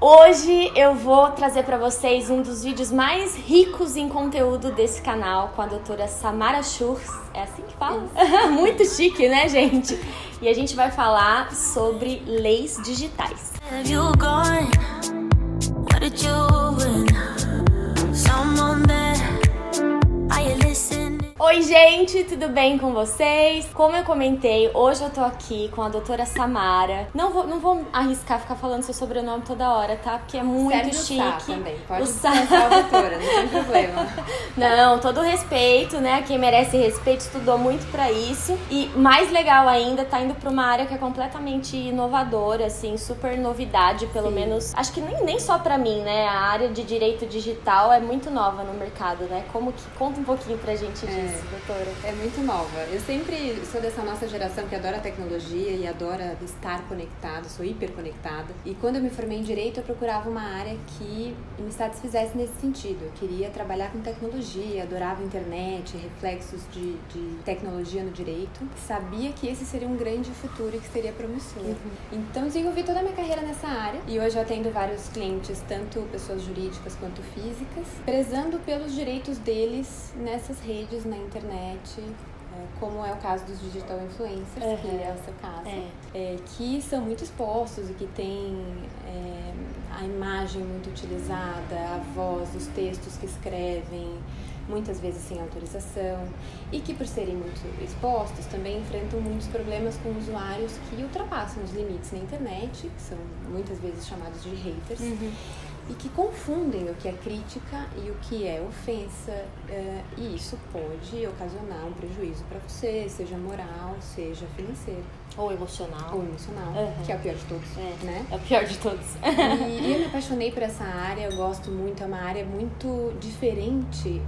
Hoje eu vou trazer pra vocês um dos vídeos mais ricos em conteúdo desse canal com a doutora Samara Schurz. É assim que fala? Muito chique, né, gente? E a gente vai falar sobre leis digitais. Oi, gente, tudo bem com vocês? Como eu comentei, hoje eu tô aqui com a doutora Samara. Não vou arriscar ficar falando seu sobrenome toda hora, tá? Porque é muito chique. Sá também, pode começar a doutora, não tem problema. Não, todo respeito, né? Quem merece respeito estudou muito pra isso. E mais legal ainda, tá indo pra uma área que é completamente inovadora, assim, super novidade, pelo menos. Acho que nem só pra mim, né? A área de direito digital é muito nova no mercado, né? Como que conta um pouquinho pra gente disso, doutora? É muito nova. Eu sempre sou dessa nossa geração que adora tecnologia e adora estar conectado, sou hiperconectada. E quando eu me formei em Direito, eu procurava uma área que me satisfizesse nesse sentido. Eu queria trabalhar com tecnologia, adorava internet, reflexos de tecnologia no direito. Sabia que esse seria um grande futuro e que seria promissor. Então, desenvolvi toda a minha carreira nessa área. E hoje eu atendo vários clientes, tanto pessoas jurídicas quanto físicas, prezando pelos direitos deles nessas redes, na internet, como é o caso dos digital influencers, que é o seu caso, que são muito expostos e que têm a imagem muito utilizada, a voz, os textos que escrevem, muitas vezes sem autorização, e que por serem muito expostos também enfrentam muitos problemas com usuários que ultrapassam os limites na internet, que são muitas vezes chamados de haters, e que confundem o que é crítica e o que é ofensa, e isso pode ocasionar um prejuízo para você, seja moral, seja financeiro. Ou emocional. Que é o pior de todos, né? É o pior de todos. E eu me apaixonei por essa área, eu gosto muito, é uma área muito diferente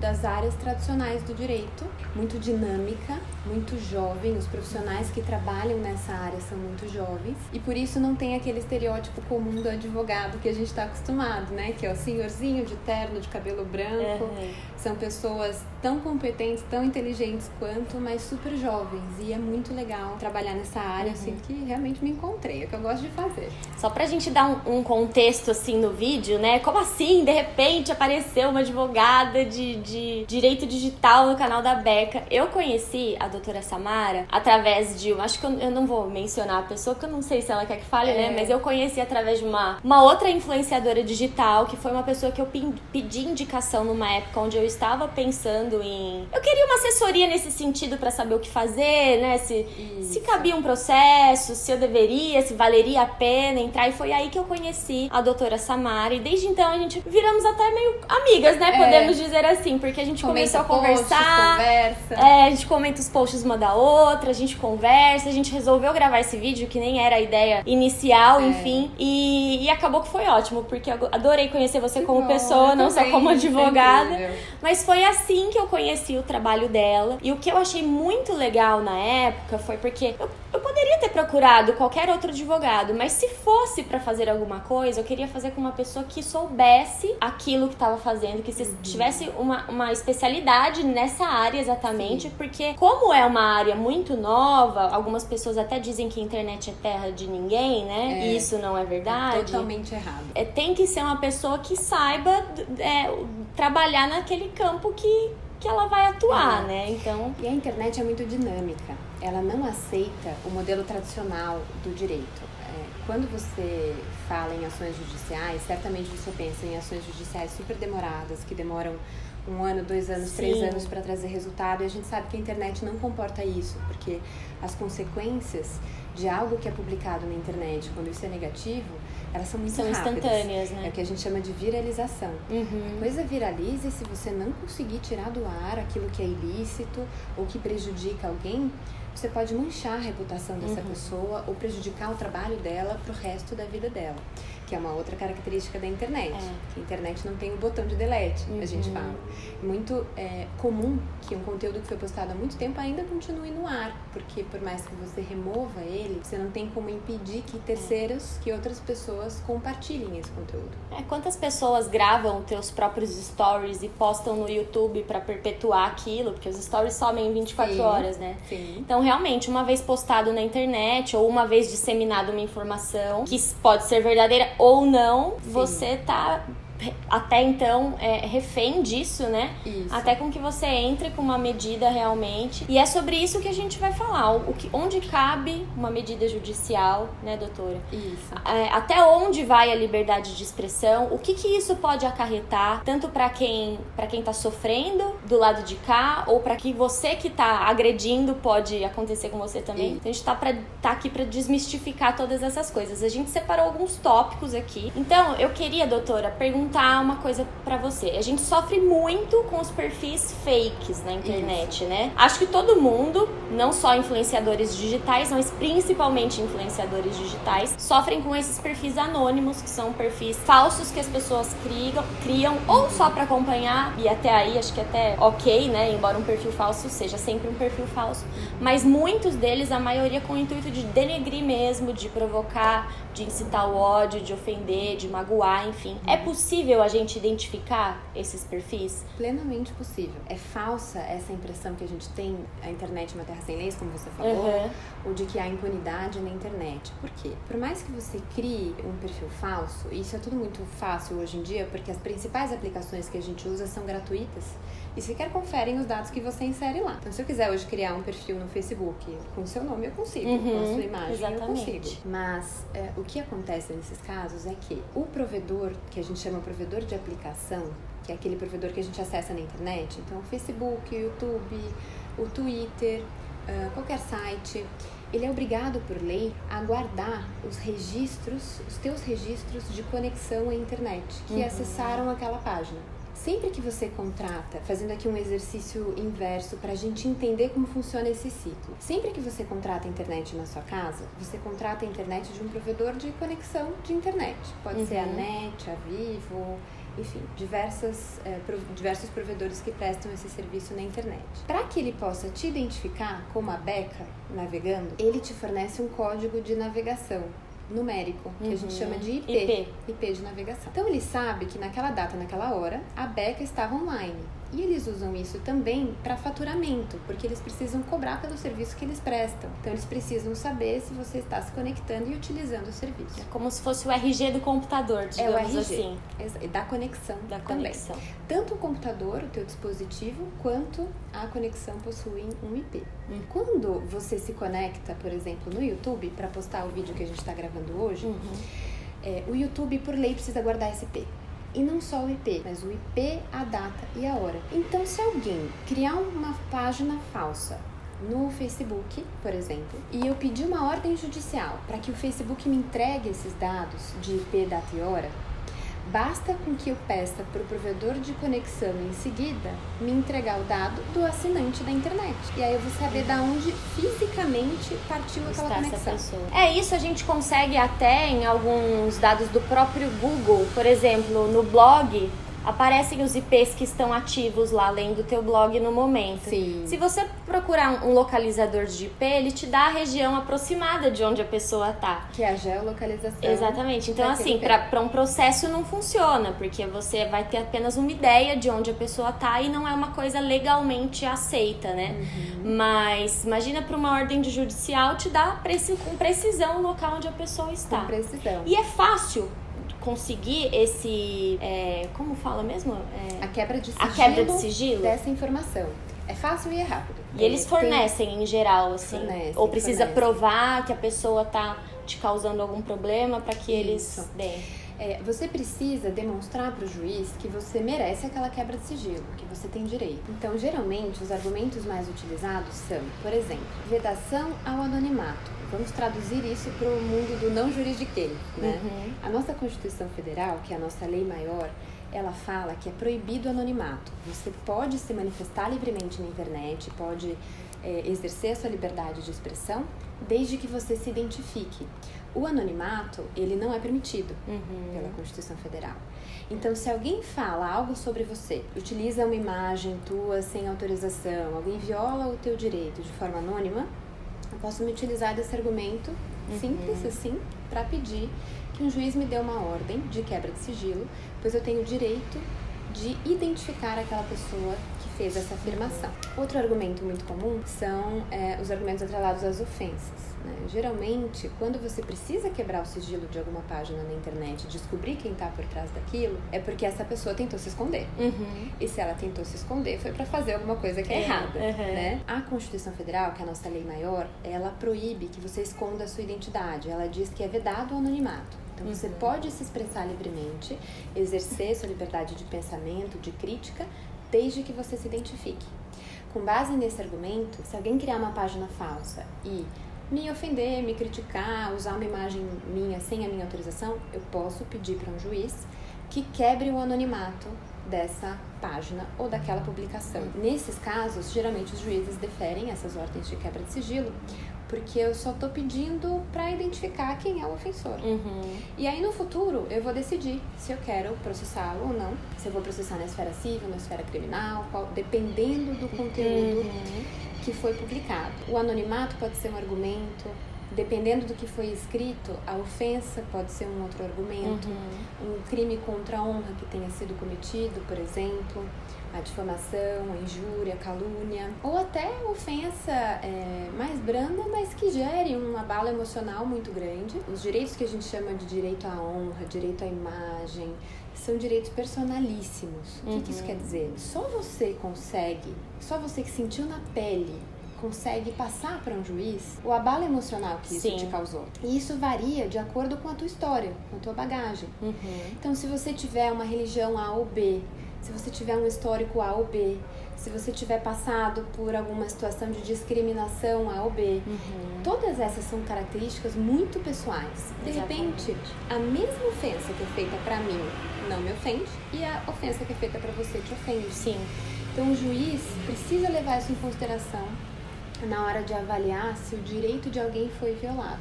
das áreas tradicionais do direito, muito dinâmica, muito jovem, os profissionais que trabalham nessa área são muito jovens, e por isso não tem aquele estereótipo comum do advogado que a gente está acostumado, né? Que é o senhorzinho de terno, de cabelo branco. São pessoas tão competentes, tão inteligentes quanto, mas super jovens, e é muito legal trabalhar nessa área, assim, que realmente me encontrei, é o que eu gosto de fazer. Só pra gente dar um contexto, assim, no vídeo, né? Como assim, de repente, apareceu uma advogada de direito digital no canal da Beca? Eu conheci a doutora Samara através de, acho que eu não vou mencionar a pessoa, porque eu não sei se ela quer que fale, né? Mas eu conheci através de uma outra influenciadora digital, que foi uma pessoa que eu pedi indicação numa época onde eu estava pensando em... Eu queria uma assessoria nesse sentido pra saber o que fazer, né? Se cabia um processo, se eu deveria, se valeria a pena entrar. E foi aí que eu conheci a doutora Samara. E desde então a gente viramos até meio amigas, né? Podemos dizer assim, porque a gente começou a conversar. A gente comenta os posts uma da outra, a gente conversa, a gente resolveu gravar esse vídeo, que nem era a ideia inicial, enfim. E acabou que foi ótimo, porque eu adorei conhecer você como pessoa, não só como advogada. Mas foi assim que eu conheci o trabalho dela. E o que eu achei muito legal na época foi porque eu poderia ter procurado qualquer outro advogado, mas se fosse pra fazer alguma coisa, eu queria fazer com uma pessoa que soubesse aquilo que estava fazendo, que tivesse uma especialidade nessa área exatamente, porque como é uma área muito nova, algumas pessoas até dizem que a internet é terra de ninguém, né? E isso não é verdade. É totalmente errado. Tem que ser uma pessoa que saiba trabalhar naquele campo que ela vai atuar, né? Então... E a internet é muito dinâmica. Ela não aceita o modelo tradicional do direito. Quando você fala em ações judiciais, certamente você pensa em ações judiciais super demoradas, que demoram 1 ano, 2 anos, 3 anos para trazer resultado, e a gente sabe que a internet não comporta isso, porque as consequências de algo que é publicado na internet, quando isso é negativo, elas são muito rápidas. São instantâneas, né? É o que a gente chama de viralização. A coisa viraliza, e se você não conseguir tirar do ar aquilo que é ilícito ou que prejudica alguém, você pode manchar a reputação dessa pessoa ou prejudicar o trabalho dela pro resto da vida dela, que é uma outra característica da internet. Que a internet não tem o botão de delete, a gente fala. Muito comum que um conteúdo que foi postado há muito tempo ainda continue no ar, porque por mais que você remova ele, você não tem como impedir que terceiros, que outras pessoas compartilhem esse conteúdo. Quantas pessoas gravam teus próprios stories e postam no YouTube pra perpetuar aquilo, porque os stories somem em 24 horas, né? Então, realmente, uma vez postado na internet ou uma vez disseminado uma informação que pode ser verdadeira Ou não, Sim. você tá até então refém disso, né? Isso. Até com que você entre com uma medida realmente. E é sobre isso que a gente vai falar. Onde cabe uma medida judicial, né, doutora? Isso. Até onde vai a liberdade de expressão? O que isso pode acarretar, tanto para quem tá sofrendo do lado de cá, ou para que você que tá agredindo pode acontecer com você também. Então a gente tá aqui para desmistificar todas essas coisas. A gente separou alguns tópicos aqui. Então eu queria, doutora, perguntar uma coisa pra você. A gente sofre muito com os perfis fakes na internet, né? Acho que todo mundo, não só influenciadores digitais, mas principalmente influenciadores digitais, sofrem com esses perfis anônimos, que são perfis falsos que as pessoas criam ou só pra acompanhar, e até aí acho que até ok, né? Embora um perfil falso seja sempre um perfil falso, mas muitos deles, a maioria com o intuito de denegrir mesmo, de provocar, de incitar o ódio, de ofender, de magoar, enfim. É possível a gente identificar esses perfis? Plenamente possível. É falsa essa impressão que a gente tem, a internet é uma terra sem leis, como você falou, ou de que há impunidade na internet. Por quê? Por mais que você crie um perfil falso, e isso é tudo muito fácil hoje em dia, porque as principais aplicações que a gente usa são gratuitas, e sequer conferem os dados que você insere lá. Então, se eu quiser hoje criar um perfil no Facebook com o seu nome, eu consigo. Com a sua imagem, exatamente. eu consigo. Mas o que acontece nesses casos é que o provedor, que a gente chama provedor de aplicação, que é aquele provedor que a gente acessa na internet, então o Facebook, o YouTube, o Twitter, qualquer site, ele é obrigado por lei a guardar os teus registros de conexão à internet, que acessaram aquela página. Sempre que você contrata, fazendo aqui um exercício inverso para a gente entender como funciona esse ciclo. Sempre que você contrata a internet na sua casa, você contrata a internet de um provedor de conexão de internet. Pode ser a NET, a Vivo, enfim, diversos provedores que prestam esse serviço na internet. Para que ele possa te identificar como a Beca navegando, ele te fornece um código de navegação numérico, que a gente chama de IP de navegação. Então ele sabe que naquela data, naquela hora, a Beca estava online. E eles usam isso também para faturamento, porque eles precisam cobrar pelo serviço que eles prestam. Então eles precisam saber se você está se conectando e utilizando o serviço. É como se fosse o RG do computador, digamos o RG, assim. Da conexão também. Tanto o computador, o teu dispositivo, quanto a conexão possuem um IP. Quando você se conecta, por exemplo, no YouTube, para postar o vídeo que a gente está gravando hoje, o YouTube, por lei, precisa guardar esse IP. E não só o IP, mas o IP, a data e a hora. Então, se alguém criar uma página falsa no Facebook, por exemplo, e eu pedir uma ordem judicial para que o Facebook me entregue esses dados de IP, data e hora, basta com que eu peça para o provedor de conexão em seguida me entregar o dado do assinante da internet. E aí eu vou saber de onde fisicamente partiu aquela conexão. Isso a gente consegue até em alguns dados do próprio Google. Por exemplo, no blog aparecem os IPs que estão ativos lá, além do teu blog no momento. Sim. Se você procurar um localizador de IP, ele te dá a região aproximada de onde a pessoa tá. Que é a geolocalização. Exatamente. Então, assim, para um processo não funciona, porque você vai ter apenas uma ideia de onde a pessoa tá e não é uma coisa legalmente aceita, né? Mas imagina para uma ordem de judicial te dá com precisão o local onde a pessoa está. Com precisão. E é fácil conseguir esse... como fala mesmo? A quebra de sigilo dessa informação. É fácil e é rápido. E eles fornecem em geral, assim? Ou precisa provar que a pessoa tá te causando algum problema para que eles deem? Você precisa demonstrar para o juiz que você merece aquela quebra de sigilo, que você tem direito. Então, geralmente, os argumentos mais utilizados são, por exemplo, vedação ao anonimato. Vamos traduzir isso para o mundo do não juridiquês, né? A nossa Constituição Federal, que é a nossa lei maior, ela fala que é proibido o anonimato. Você pode se manifestar livremente na internet, pode exercer a sua liberdade de expressão, desde que você se identifique. O anonimato, ele não é permitido pela Constituição Federal. Então, se alguém fala algo sobre você, utiliza uma imagem tua sem autorização, alguém viola o teu direito de forma anônima, eu posso me utilizar desse argumento simples assim, para pedir que um juiz me dê uma ordem de quebra de sigilo, pois eu tenho o direito de identificar aquela pessoa que fez essa afirmação. Outro argumento muito comum são os argumentos atrelados às ofensas, né? Geralmente, quando você precisa quebrar o sigilo de alguma página na internet e descobrir quem está por trás daquilo, é porque essa pessoa tentou se esconder. E se ela tentou se esconder, foi para fazer alguma coisa que é errada, né? A Constituição Federal, que é a nossa lei maior, ela proíbe que você esconda a sua identidade. Ela diz que é vedado o anonimato. Então, você pode se expressar livremente, exercer sua liberdade de pensamento, de crítica, desde que você se identifique. Com base nesse argumento, se alguém criar uma página falsa e me ofender, me criticar, usar uma imagem minha sem a minha autorização, eu posso pedir para um juiz que quebre o anonimato dessa página ou daquela publicação. Nesses casos, geralmente os juízes deferem essas ordens de quebra de sigilo, porque eu só tô pedindo para identificar quem é o ofensor. E aí no futuro eu vou decidir se eu quero processá-lo ou não, se eu vou processar na esfera civil, na esfera criminal, dependendo do conteúdo que foi publicado. O anonimato pode ser um argumento, dependendo do que foi escrito, a ofensa pode ser um outro argumento, um crime contra a honra que tenha sido cometido, por exemplo, a difamação, a injúria, a calúnia, ou até ofensa mais branda, mas que gere um abalo emocional muito grande. Os direitos que a gente chama de direito à honra, direito à imagem, são direitos personalíssimos. O que isso quer dizer? Só você que sentiu na pele, consegue passar para um juiz o abalo emocional que isso te causou. E isso varia de acordo com a tua história, com a tua bagagem. Então, se você tiver uma religião A ou B, se você tiver um histórico A ou B, se você tiver passado por alguma situação de discriminação A ou B, todas essas são características muito pessoais. De repente, a mesma ofensa que é feita para mim não me ofende e a ofensa que é feita para você te ofende. Então, o juiz precisa levar isso em consideração na hora de avaliar se o direito de alguém foi violado.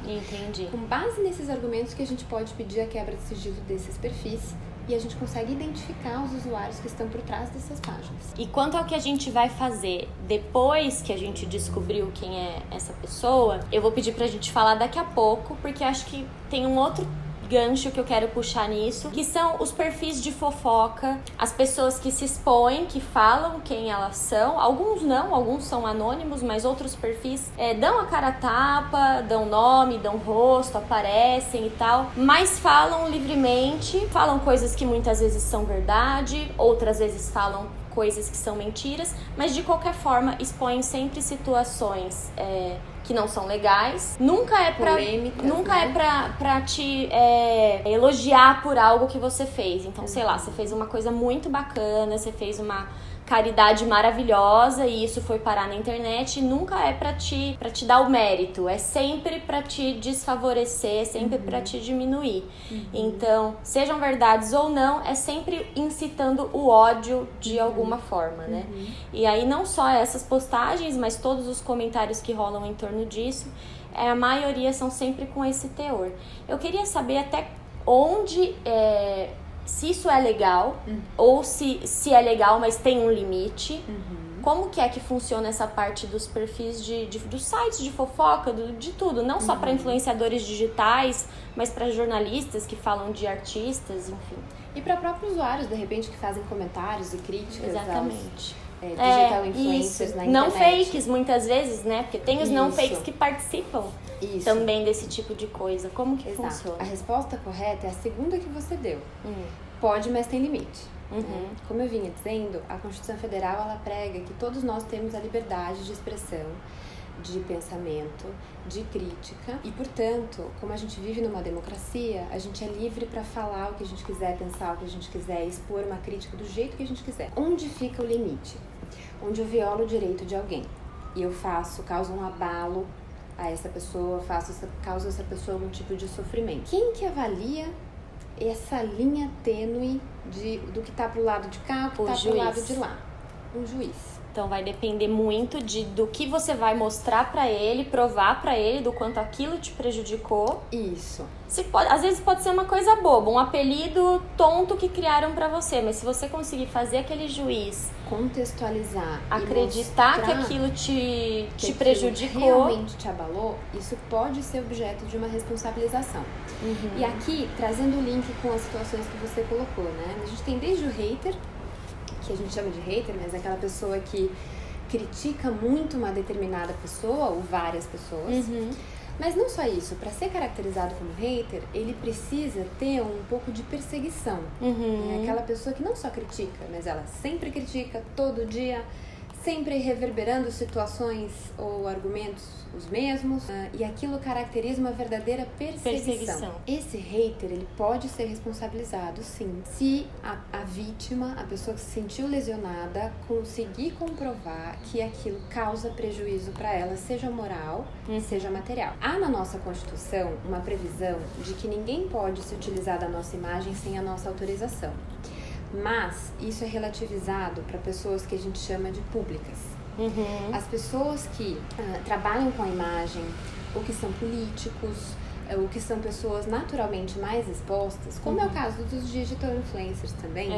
Com base nesses argumentos que a gente pode pedir a quebra de sigilo desses perfis e a gente consegue identificar os usuários que estão por trás dessas páginas. E quanto ao que a gente vai fazer depois que a gente descobriu quem é essa pessoa, eu vou pedir pra gente falar daqui a pouco, porque acho que tem um outro gancho que eu quero puxar nisso, que são os perfis de fofoca, as pessoas que se expõem, que falam quem elas são, alguns não, alguns são anônimos, mas outros perfis dão a cara a tapa, dão nome, dão rosto, aparecem e tal, mas falam livremente, falam coisas que muitas vezes são verdade, outras vezes falam coisas que são mentiras, mas de qualquer forma expõem sempre situações que não são legais. Nunca é pra, polêmicas, nunca né? é pra te elogiar por algo que você fez. Então, sei lá, você fez uma coisa muito bacana, você fez uma caridade maravilhosa e isso foi parar na internet, e nunca é pra te dar o mérito, é sempre pra te desfavorecer, é sempre pra te diminuir. Então, sejam verdades ou não, é sempre incitando o ódio de alguma forma, né? E aí não só essas postagens, mas todos os comentários que rolam em torno disso, a maioria são sempre com esse teor. Eu queria saber até onde se isso é legal, ou se é legal, mas tem um limite. Como que é que funciona essa parte dos perfis dos sites de fofoca, de tudo, não só para influenciadores digitais, mas para jornalistas que falam de artistas, enfim. E para próprios usuários, de repente, que fazem comentários e críticas. Exatamente. Digital influencers na internet. Não fakes, muitas vezes, né? Porque tem os não fakes que participam também desse tipo de coisa. Como que funciona? A resposta correta é a segunda que você deu. Pode, mas tem limite. Como eu vinha dizendo, a Constituição Federal ela prega que todos nós temos a liberdade de expressão, de pensamento, de crítica e, portanto, como a gente vive numa democracia, a gente é livre para falar o que a gente quiser, pensar o que a gente quiser, expor uma crítica do jeito que a gente quiser. Onde fica o limite? Onde eu violo o direito de alguém e eu causo um abalo a essa pessoa, causo a essa pessoa algum tipo de sofrimento. Quem que avalia essa linha tênue do que tá pro lado de cá, o que tá pro lado de lá? Um juiz. Então vai depender muito do que você vai mostrar pra ele, provar pra ele do quanto aquilo te prejudicou. Isso. Às vezes pode ser uma coisa boba, um apelido tonto que criaram pra você, mas se você conseguir fazer aquele juiz contextualizar, acreditar que aquilo te prejudicou, realmente te abalou, isso pode ser objeto de uma responsabilização. E aqui, trazendo o link com as situações que você colocou, né? A gente tem desde o hater, que a gente chama de hater, mas é aquela pessoa que critica muito uma determinada pessoa ou várias pessoas. Mas não só isso, para ser caracterizado como hater, ele precisa ter um pouco de perseguição. É aquela pessoa que não só critica, mas ela sempre critica, todo dia, sempre reverberando situações ou argumentos os mesmos, e aquilo caracteriza uma verdadeira perseguição. Esse hater, ele pode ser responsabilizado, sim, se a vítima, a pessoa que se sentiu lesionada, conseguir comprovar que aquilo causa prejuízo para ela, seja moral, seja material. Há na nossa Constituição uma previsão de que ninguém pode se utilizar da nossa imagem sem a nossa autorização. Mas isso é relativizado para pessoas que a gente chama de públicas. As pessoas que trabalham com a imagem, ou que são políticos, ou que são pessoas naturalmente mais expostas, como é o caso dos digital influencers também,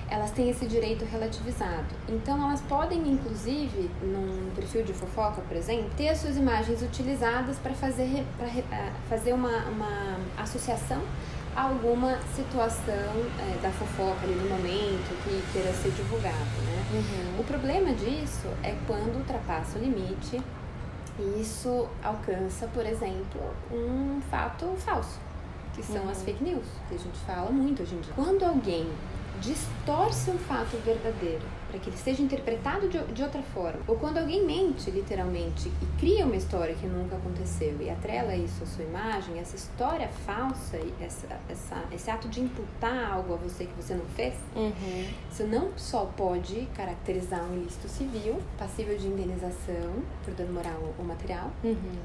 elas têm esse direito relativizado. Então elas podem, inclusive, num perfil de fofoca, por exemplo, ter as suas imagens utilizadas para fazer uma associação a alguma situação da fofoca ali no momento que queira ser divulgado, né? O problema disso é quando ultrapassa o limite e isso alcança, por exemplo, um fato falso, que são as fake news, que a gente fala muito hoje em dia. Quando alguém distorce um fato verdadeiro para que ele seja interpretado de outra forma, ou quando alguém mente literalmente e cria uma história que nunca aconteceu e atrela isso à sua imagem, essa história falsa e esse ato de imputar algo a você que você não fez, isso não só pode caracterizar um ilícito civil, passível de indenização por dano moral ou material,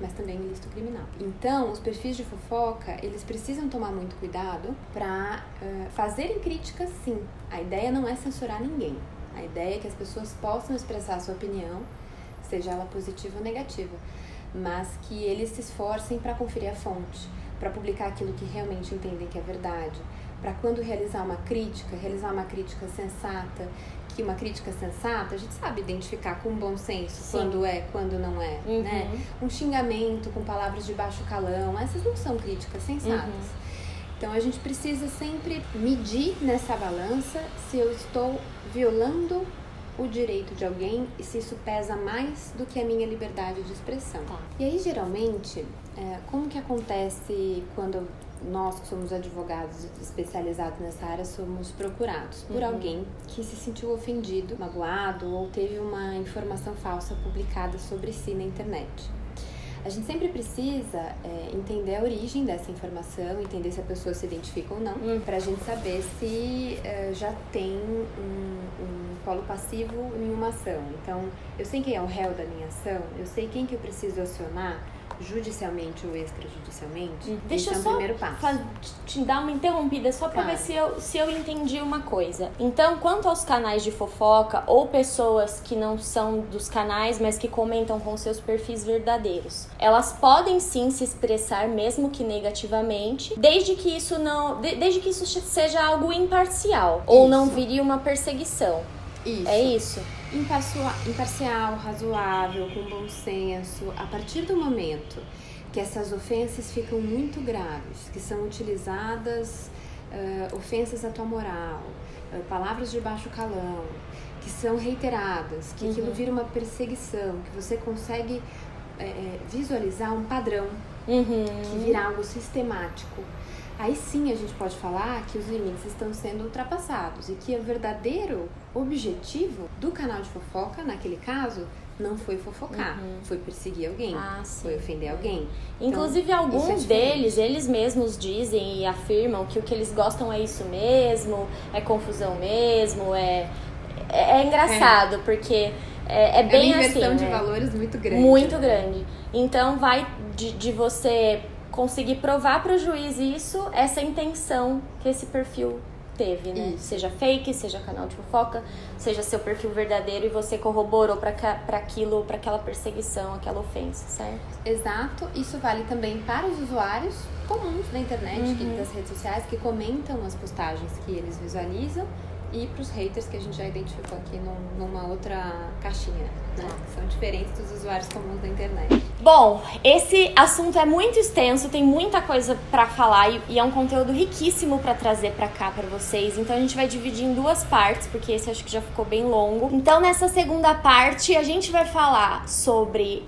mas também ilícito criminal. Então, os perfis de fofoca, eles precisam tomar muito cuidado para fazerem críticas, sim. A ideia não é censurar ninguém. A ideia é que as pessoas possam expressar a sua opinião, seja ela positiva ou negativa, mas que eles se esforcem para conferir a fonte, para publicar aquilo que realmente entendem que é verdade, para quando realizar uma crítica sensata, que uma crítica sensata a gente sabe identificar com bom senso, sim, quando é, quando não é, né? Um xingamento com palavras de baixo calão, essas não são críticas sensatas. Então a gente precisa sempre medir nessa balança se eu estou violando o direito de alguém e se isso pesa mais do que a minha liberdade de expressão. E aí, geralmente, como que acontece quando nós que somos advogados especializados nessa área somos procurados por alguém que se sentiu ofendido, magoado ou teve uma informação falsa publicada sobre si na internet? A gente sempre precisa entender a origem dessa informação, entender se a pessoa se identifica ou não, pra gente saber se já tem um polo passivo em uma ação. Então, eu sei quem é o réu da minha ação, eu sei quem que eu preciso acionar judicialmente ou extrajudicialmente. Deixa esse é o primeiro passo. Te dar uma interrompida só pra ver se eu entendi uma coisa. Então, quanto aos canais de fofoca ou pessoas que não são dos canais, mas que comentam com seus perfis verdadeiros, elas podem sim se expressar, mesmo que negativamente, desde que isso seja algo imparcial, ou não vire uma perseguição. Isso. É isso? Imparcial, razoável, com bom senso. A partir do momento que essas ofensas ficam muito graves, que são utilizadas ofensas à tua moral, palavras de baixo calão, que são reiteradas, que aquilo vira uma perseguição, que você consegue visualizar um padrão, que vira algo sistemático. Aí sim a gente pode falar que os limites estão sendo ultrapassados e que o verdadeiro objetivo do canal de fofoca, naquele caso, não foi fofocar, foi perseguir alguém, foi ofender alguém. Inclusive, então, alguns deles, eles mesmos dizem e afirmam que o que eles gostam é isso mesmo, é confusão mesmo, é engraçado, porque é bem uma assim. inversão de valores muito grande. Muito grande. Então, vai de você conseguir provar para o juiz essa intenção que esse perfil teve, né? Isso. Seja fake, seja canal de fofoca, seja seu perfil verdadeiro e você corroborou para aquela perseguição, aquela ofensa, certo? Exato. Isso vale também para os usuários comuns da internet, das redes sociais, que comentam as postagens que eles visualizam, e para os haters que a gente já identificou aqui numa outra caixinha. né? São diferentes dos usuários comuns da internet. Bom, esse assunto é muito extenso, tem muita coisa pra falar e é um conteúdo riquíssimo pra trazer pra cá pra vocês. Então a gente vai dividir em duas partes, porque esse acho que já ficou bem longo. Então nessa segunda parte a gente vai falar sobre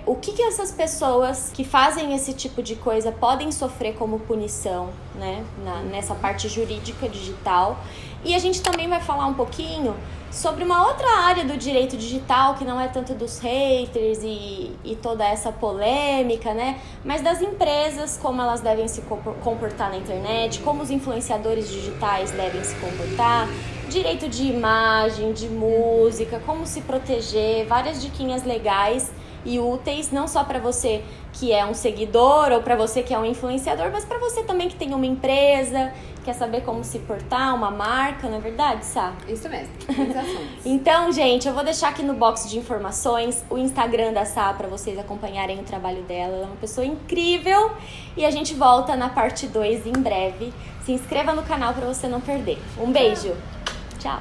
o que essas pessoas que fazem esse tipo de coisa podem sofrer como punição, né? Nessa parte jurídica digital. E a gente também vai falar um pouquinho sobre uma outra área do direito digital, que não é tanto dos haters e toda essa polêmica, né? Mas das empresas, como elas devem se comportar na internet, como os influenciadores digitais devem se comportar, direito de imagem, de música, como se proteger, várias diquinhas legais e úteis, não só para você que é um seguidor ou para você que é um influenciador, mas para você também que tem uma empresa, quer saber como se portar, uma marca, não é verdade, Sá? Isso mesmo, muitos assuntos. Então, gente, eu vou deixar aqui no box de informações o Instagram da Sá para vocês acompanharem o trabalho dela. Ela é uma pessoa incrível e a gente volta na parte 2 em breve. Se inscreva no canal para você não perder. Um beijo. Tchau.